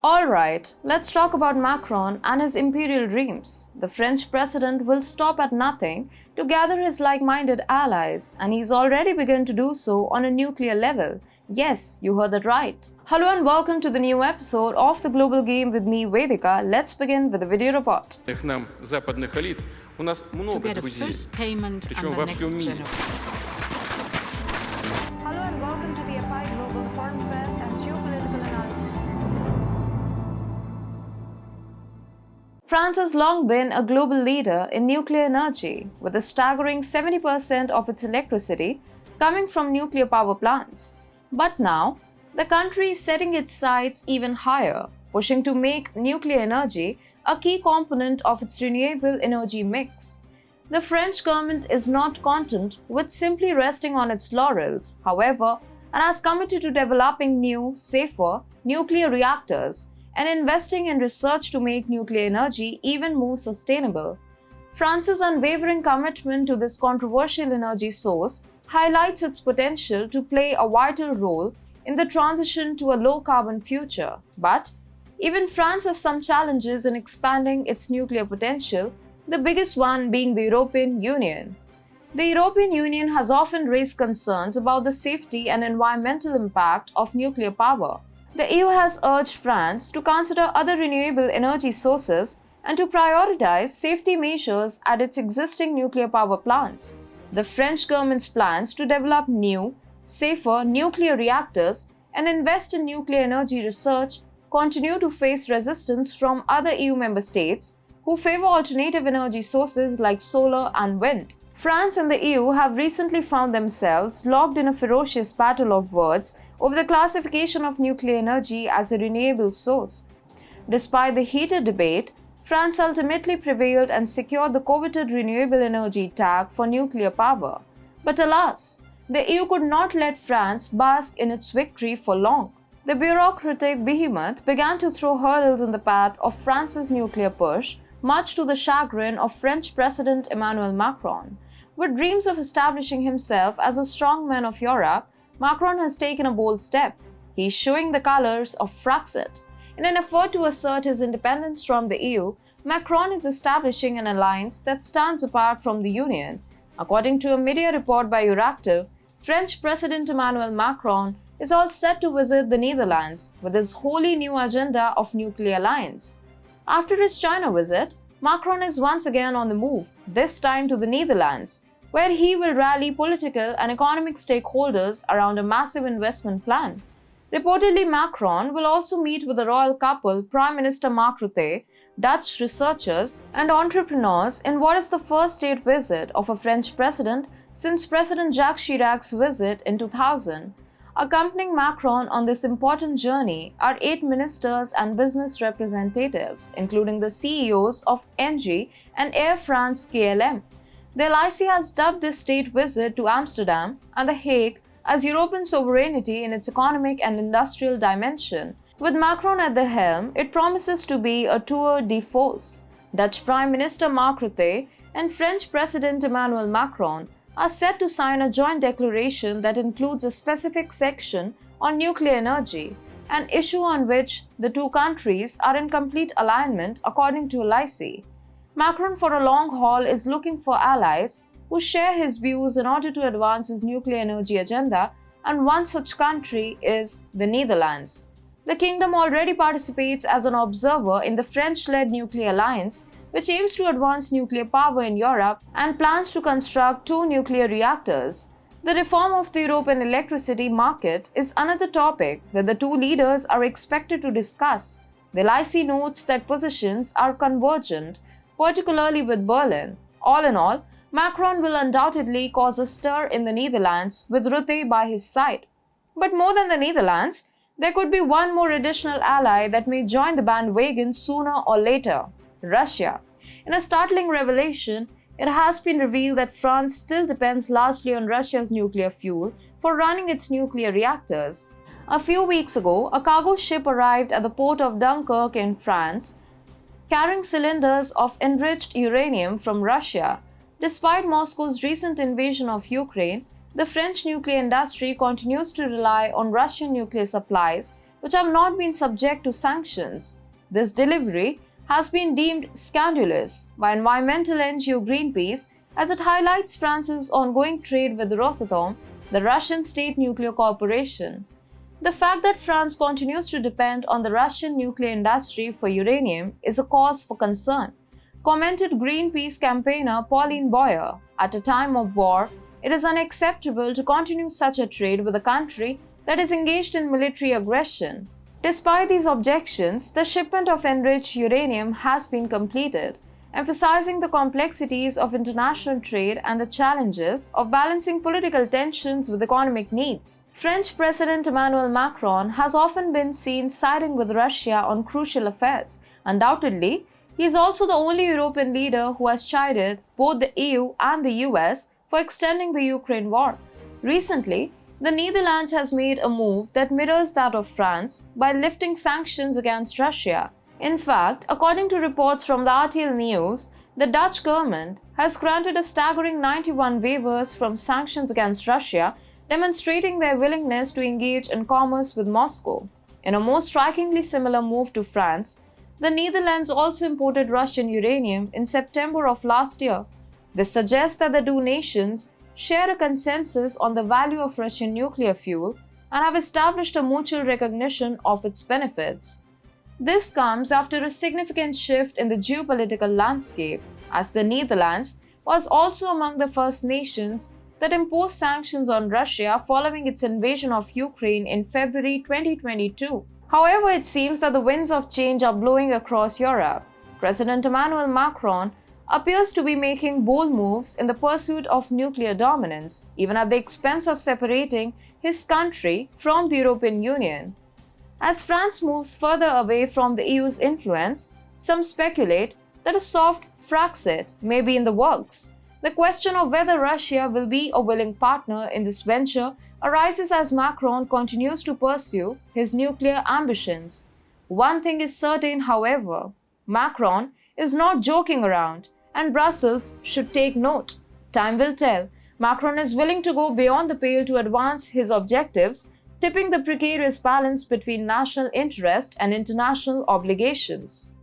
Alright, let's talk about Macron and his imperial dreams. The French president will stop at nothing to gather his like-minded allies, and he's already begun to do so on a nuclear level. Yes, you heard that right. Hello and welcome to the new episode of The Global Game with me, Vedika. Let's begin with the video report. Нам западных элит у нас много друзей, причем во всем мире. Hello and welcome to TFIGlobal, the foreign affairs and geopolitical analysis. France has long been a global leader in nuclear energy, with a staggering 70% of its electricity coming from nuclear power plants. But now, the country is setting its sights even higher, pushing to make nuclear energy a key component of its renewable energy mix. The French government is not content with simply resting on its laurels, however, and has committed to developing new, safer nuclear reactors and investing in research to make nuclear energy even more sustainable. France's unwavering commitment to this controversial energy source highlights its potential to play a vital role in the transition to a low-carbon future. But even France has some challenges in expanding its nuclear potential, the biggest one being the European Union. The European Union has often raised concerns about the safety and environmental impact of nuclear power. The EU has urged France to consider other renewable energy sources and to prioritize safety measures at its existing nuclear power plants. The French government's plans to develop new, safer nuclear reactors and invest in nuclear energy research continue to face resistance from other EU member states who favor alternative energy sources like solar and wind. France and the EU have recently found themselves locked in a ferocious battle of words over the classification of nuclear energy as a renewable source. Despite the heated debate, France ultimately prevailed and secured the coveted renewable energy tag for nuclear power. But alas, the EU could not let France bask in its victory for long. The bureaucratic behemoth began to throw hurdles in the path of France's nuclear push, much to the chagrin of French President Emmanuel Macron. With dreams of establishing himself as a strongman of Europe, Macron has taken a bold step. He is showing the colors of Frexit. In an effort to assert his independence from the EU, Macron is establishing an alliance that stands apart from the Union. According to a media report by Euractiv, French President Emmanuel Macron is all set to visit the Netherlands with his wholly new agenda of nuclear alliance. After his China visit, Macron is once again on the move, this time to the Netherlands, where he will rally political and economic stakeholders around a massive investment plan. Reportedly, Macron will also meet with the royal couple, Prime Minister Mark Rutte, Dutch researchers, and entrepreneurs in what is the first state visit of a French president since President Jacques Chirac's visit in 2000. Accompanying Macron on this important journey are 8 ministers and business representatives, including the CEOs of Engie and Air France-KLM. The LIC has dubbed this state visit to Amsterdam and The Hague as European sovereignty in its economic and industrial dimension. With Macron at the helm, it promises to be a tour de force. Dutch Prime Minister Mark Rutte and French President Emmanuel Macron are set to sign a joint declaration that includes a specific section on nuclear energy, an issue on which the two countries are in complete alignment according to LIC. Macron for a long haul is looking for allies who share his views in order to advance his nuclear energy agenda, and one such country is the Netherlands. The kingdom already participates as an observer in the French-led nuclear alliance, which aims to advance nuclear power in Europe and plans to construct 2 nuclear reactors. The reform of the European electricity market is another topic that the two leaders are expected to discuss. The LIC notes that positions are convergent, particularly with Berlin. All in all, Macron will undoubtedly cause a stir in the Netherlands with Rutte by his side. But more than the Netherlands, there could be one more additional ally that may join the bandwagon sooner or later: Russia. In a startling revelation, it has been revealed that France still depends largely on Russia's nuclear fuel for running its nuclear reactors. A few weeks ago, a cargo ship arrived at the port of Dunkirk in France, carrying cylinders of enriched uranium from Russia. Despite Moscow's recent invasion of Ukraine, the French nuclear industry continues to rely on Russian nuclear supplies which have not been subject to sanctions. This delivery has been deemed scandalous by environmental NGO Greenpeace, as it highlights France's ongoing trade with Rosatom, the Russian state nuclear corporation. The fact that France continues to depend on the Russian nuclear industry for uranium is a cause for concern, commented Greenpeace campaigner Pauline Boyer. At a time of war, it is unacceptable to continue such a trade with a country that is engaged in military aggression. Despite these objections, the shipment of enriched uranium has been completed, emphasizing the complexities of international trade and the challenges of balancing political tensions with economic needs. French President Emmanuel Macron has often been seen siding with Russia on crucial affairs. Undoubtedly, he is also the only European leader who has chided both the EU and the US for extending the Ukraine war. Recently, the Netherlands has made a move that mirrors that of France by lifting sanctions against Russia. In fact, according to reports from the RTL News, the Dutch government has granted a staggering 91 waivers from sanctions against Russia, demonstrating their willingness to engage in commerce with Moscow. In a more strikingly similar move to France, the Netherlands also imported Russian uranium in September of last year. This suggests that the two nations share a consensus on the value of Russian nuclear fuel and have established a mutual recognition of its benefits. This comes after a significant shift in the geopolitical landscape, as the Netherlands was also among the first nations that imposed sanctions on Russia following its invasion of Ukraine in February 2022. However, it seems that the winds of change are blowing across Europe. President Emmanuel Macron appears to be making bold moves in the pursuit of nuclear dominance, even at the expense of separating his country from the European Union. As France moves further away from the EU's influence, some speculate that a soft Frexit may be in the works. The question of whether Russia will be a willing partner in this venture arises as Macron continues to pursue his nuclear ambitions. One thing is certain, however: Macron is not joking around, and Brussels should take note. Time will tell. Macron is willing to go beyond the pale to advance his objectives, tipping the precarious balance between national interest and international obligations.